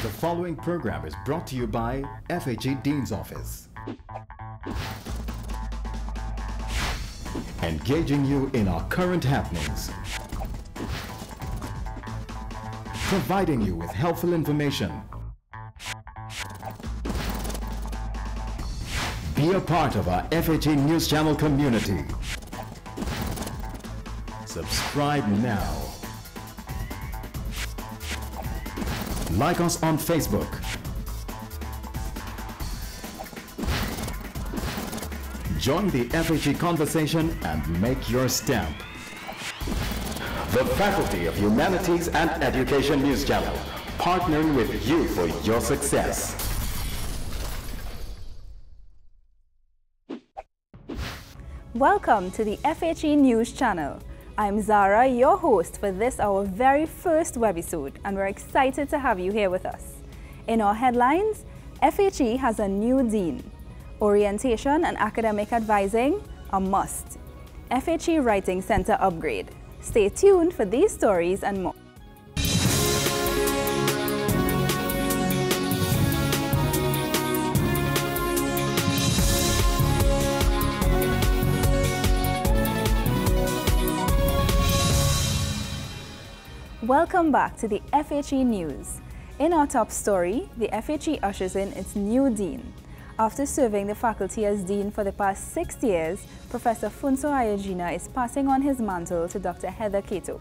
The following program is brought to you by FHE Dean's Office, engaging you in our current happenings, providing you with helpful information. Be a part of our FHE News Channel community. Subscribe now. Like us on Facebook. Join the FHE conversation and make your stamp. The Faculty of Humanities and Education News Channel, partnering with you for your success. Welcome to the FHE News Channel. I'm Zara, your host for this, our very first webisode, and we're excited to have you here with us. In our headlines, FHE has a new dean. Orientation and academic advising, a must. FHE Writing Center upgrade. Stay tuned for these stories and more. Welcome back to the FHE News. In our top story, the FHE ushers in its new dean. After serving the faculty as dean for the past 6 years, Professor Funso Ayajina is passing on his mantle to Dr. Heather Cato.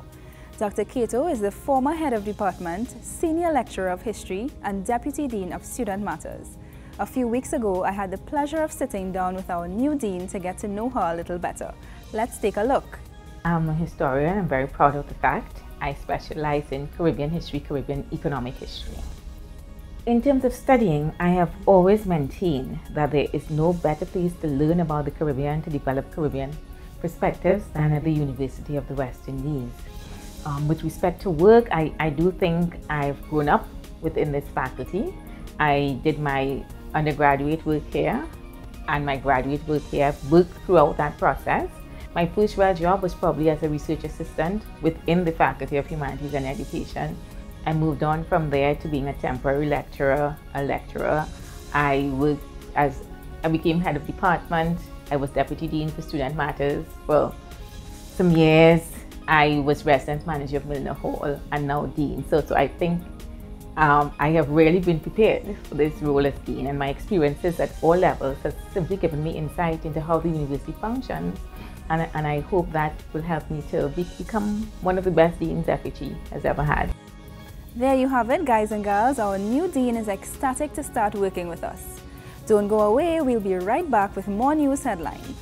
Dr. Cato is the former head of department, senior lecturer of history, and deputy dean of student matters. A few weeks ago, I had the pleasure of sitting down with our new dean to get to know her a little better. Let's take a look. I'm a historian. I'm very proud of the fact. I specialize in Caribbean history, Caribbean economic history. In terms of studying, I have always maintained that there is no better place to learn about the Caribbean, to develop Caribbean perspectives, than at the University of the West Indies. With respect to work, I do think I've grown up within this faculty. I did my undergraduate work here and my graduate work here. I've worked throughout that process. My first real job was probably as a research assistant within the Faculty of Humanities and Education. I moved on from there to being a temporary lecturer, I became head of department. I was deputy dean for student matters for some years. I was residence manager of Milner Hall and now dean. So I think I have really been prepared for this role as dean, and my experiences at all levels has simply given me insight into how the university functions. And I hope that will help me to become one of the best deans FHE has ever had. There you have it, guys and girls. Our new dean is ecstatic to start working with us. Don't go away, we'll be right back with more news headlines.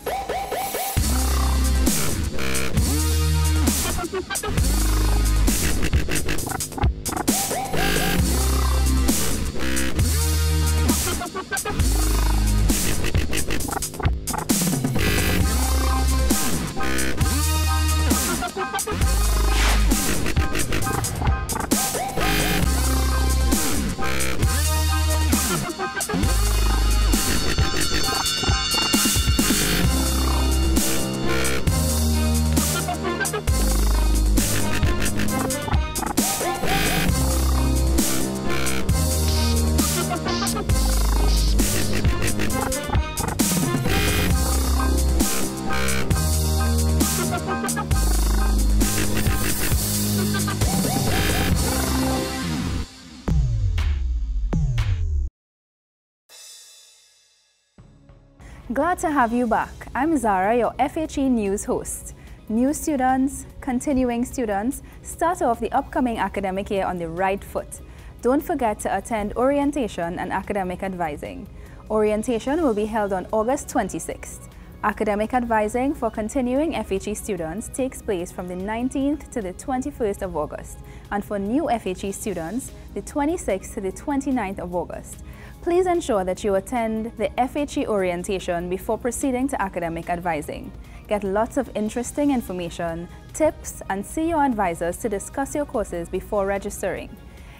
Glad to have you back. I'm Zara, your FHE News host. New students, continuing students, start off the upcoming academic year on the right foot. Don't forget to attend orientation and academic advising. Orientation will be held on August 26th. Academic advising for continuing FHE students takes place from the 19th to the 21st of August, and for new FHE students, the 26th to the 29th of August. Please ensure that you attend the FHE orientation before proceeding to academic advising. Get lots of interesting information, tips, and see your advisors to discuss your courses before registering.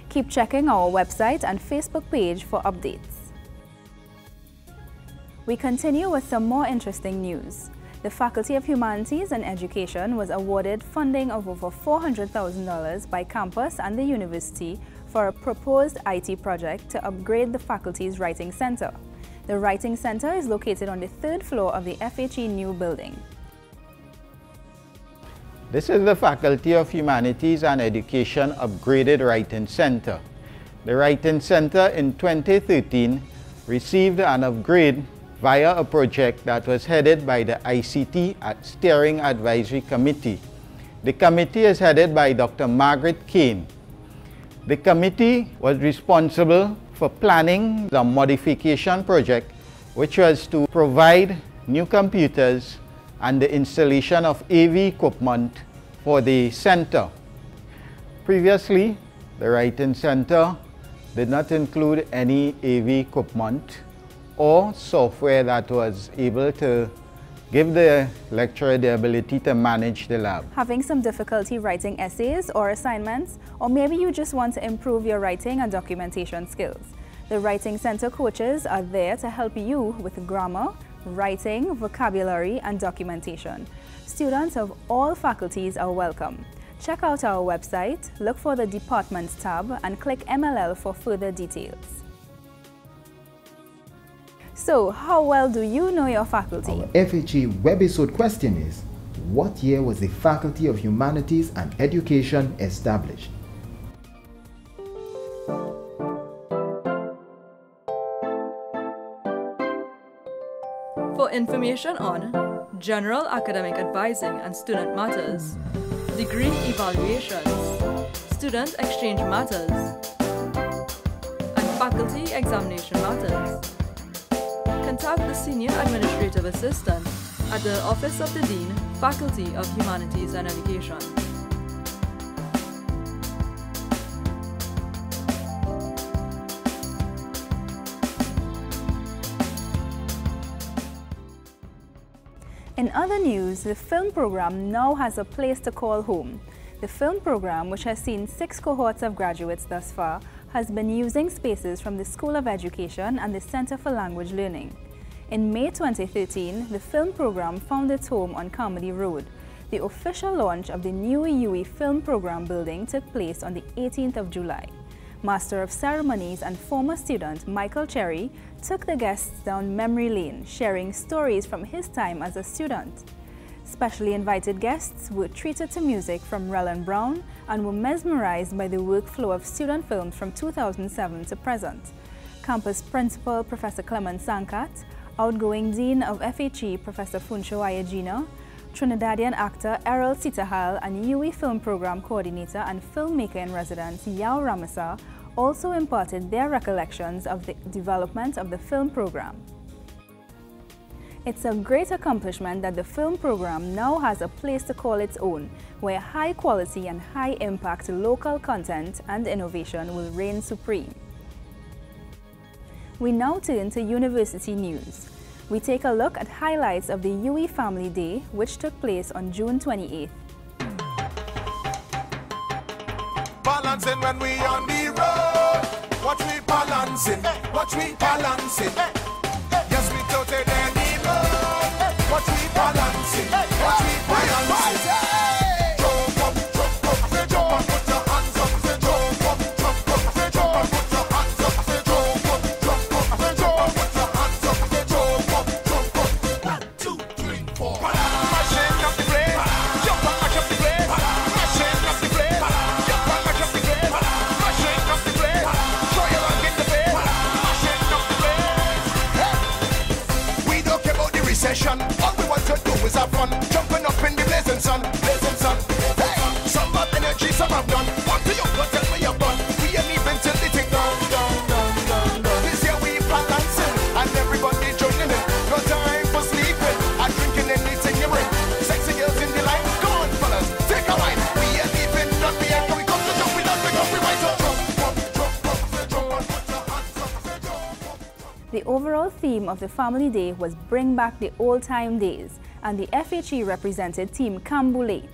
Keep checking our website and Facebook page for updates. We continue with some more interesting news. The Faculty of Humanities and Education was awarded funding of over $400,000 by campus and the university for a proposed IT project to upgrade the faculty's Writing Center. The Writing Center is located on the 3rd floor of the FHE new building. This is the Faculty of Humanities and Education upgraded Writing Center. The Writing Center in 2013 received an upgrade via a project that was headed by the ICT Steering Advisory Committee. The committee is headed by Dr. Margaret Kane. The committee was responsible for planning the modification project, which was to provide new computers and the installation of AV equipment for the center. Previously, the Writing Center did not include any AV equipment or software that was able to give the lecturer the ability to manage the lab. Having some difficulty writing essays or assignments, or maybe you just want to improve your writing and documentation skills. The Writing Center coaches are there to help you with grammar, writing, vocabulary, and documentation. Students of all faculties are welcome. Check out our website, look for the Departments tab, and click MLL for further details. So, how well do you know your faculty? Our FHE Webisode question is, what year was the Faculty of Humanities and Education established? For information on general academic advising and student matters, degree evaluations, student exchange matters, and faculty examination matters, contact the Senior Administrative Assistant at the Office of the Dean, Faculty of Humanities and Education. In other news, the film program now has a place to call home. The film program, which has seen 6 cohorts of graduates thus far, has been using spaces from the School of Education and the Center for Language Learning. In May 2013, the film program found its home on Carmody Road. The official launch of the new UE film program building took place on the 18th of July. Master of Ceremonies and former student Michael Cherry took the guests down memory lane, sharing stories from his time as a student. Specially invited guests were treated to music from Relon Brown and were mesmerized by the workflow of student films from 2007 to present. Campus Principal Professor Clement Sankat, outgoing Dean of FHE Professor Funsho Ayajina, Trinidadian actor Errol Sitahal, and UE Film Program Coordinator and Filmmaker in Residence Yao Ramasa also imparted their recollections of the development of the film program. It's a great accomplishment that the film program now has a place to call its own, where high quality and high impact local content and innovation will reign supreme. We now turn to university news. We take a look at highlights of the UE Family Day, which took place on June 28th. Balancing when we on the road. Watch me balancing, watch me balancing. Yes, we tilted any road. Watch me balancing, watch me balancing. Jump up, jump up, jump up, put your hands up. Jump up, jump up, jump up, put your hands up. Jump up, jump up, jump up, put your hands up. Jump up, jump up. 1, 2, 3, 4. Mashing up the place, jump up, mash up the place. Mashing up the place, jump up, mash up the place. Mashing up the place, show you rock in the face. Mashing up the place. Hey. We don't care about the recession. All we want to do is have fun. Jumping up in the blazing sun, blazing sun. Hey, some have energy, some have none. What do you got? Tell me you're done. We ain't even till the thing down, down, down, down, down. This year we balancing and everybody joining in. No time for sleeping. I'm drinking anything you bring. Sexy girls in the line. Come on, fellas, take a wine. We ain't even done. We ain't coming. Come to jump with us because we right up. Jump up, jump up, jump up, put your hands up. Jump up. The overall theme of the Family Day was Bring Back the Old-Time Days, and the FHE represented Team Camboulet.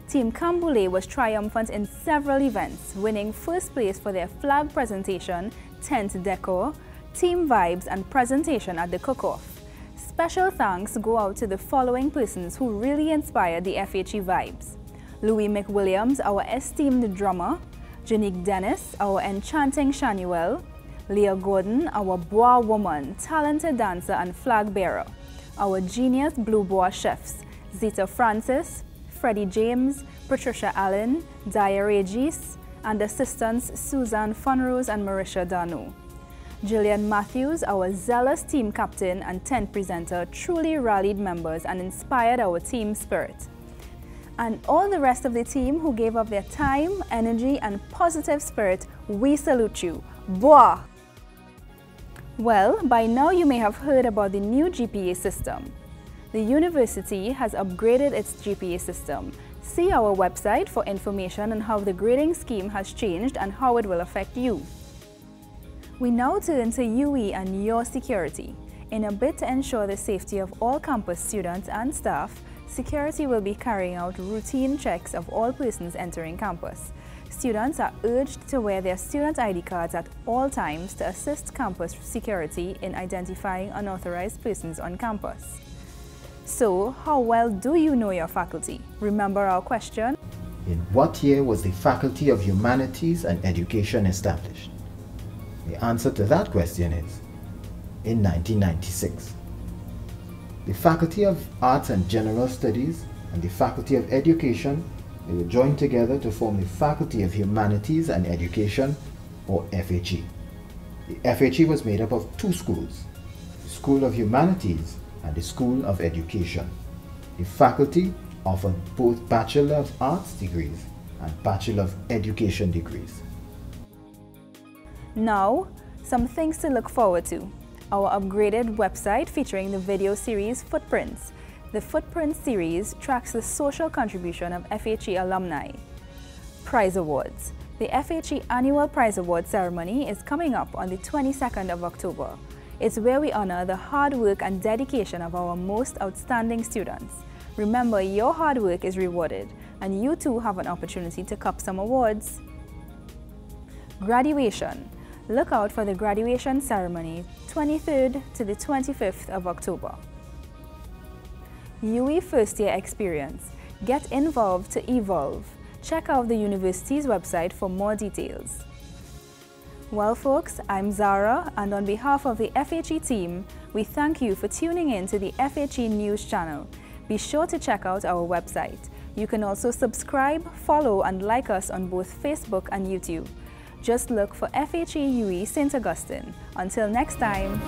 Team Camboulet was triumphant in several events, winning first place for their flag presentation, tent decor, team vibes, and presentation at the cook-off. Special thanks go out to the following persons who really inspired the FHE vibes: Louis McWilliams, our esteemed drummer; Janique Dennis, our enchanting Shanuel, Leah Gordon, our Bois woman, talented dancer and flag bearer, our genius Blue Bois chefs, Zita Francis, Freddie James, Patricia Allen, Daya Regis, and assistants Suzanne Funrose and Marisha Dano. Jillian Matthews, our zealous team captain and tent presenter, truly rallied members and inspired our team spirit. And all the rest of the team who gave up their time, energy, and positive spirit, we salute you. Bois! Well, by now you may have heard about the new GPA system. The university has upgraded its GPA system. See our website for information on how the grading scheme has changed and how it will affect you. We now turn to UE and your security. In a bid to ensure the safety of all campus students and staff, security will be carrying out routine checks of all persons entering campus. Students are urged to wear their student ID cards at all times to assist campus security in identifying unauthorized persons on campus. So, how well do you know your faculty? Remember our question? In what year was the Faculty of Humanities and Education established? The answer to that question is in 1996. The Faculty of Arts and General Studies and the Faculty of Education, they were joined together to form the Faculty of Humanities and Education, or FHE. The FHE was made up of two schools, the School of Humanities and the School of Education. The faculty offered both Bachelor of Arts degrees and Bachelor of Education degrees. Now, some things to look forward to. Our upgraded website featuring the video series Footprints. The Footprints series tracks the social contribution of FHE alumni. Prize Awards. The FHE Annual Prize Award ceremony is coming up on the 22nd of October. It's where we honor the hard work and dedication of our most outstanding students. Remember, your hard work is rewarded, and you too have an opportunity to cup some awards. Graduation. Look out for the graduation ceremony, 23rd to the 25th of October. UE First Year Experience. Get involved to evolve. Check out the university's website for more details. Well folks, I'm Zara, and on behalf of the FHE team, we thank you for tuning in to the FHE News Channel. Be sure to check out our website. You can also subscribe, follow, and like us on both Facebook and YouTube. Just look for FHE UE St. Augustine. Until next time.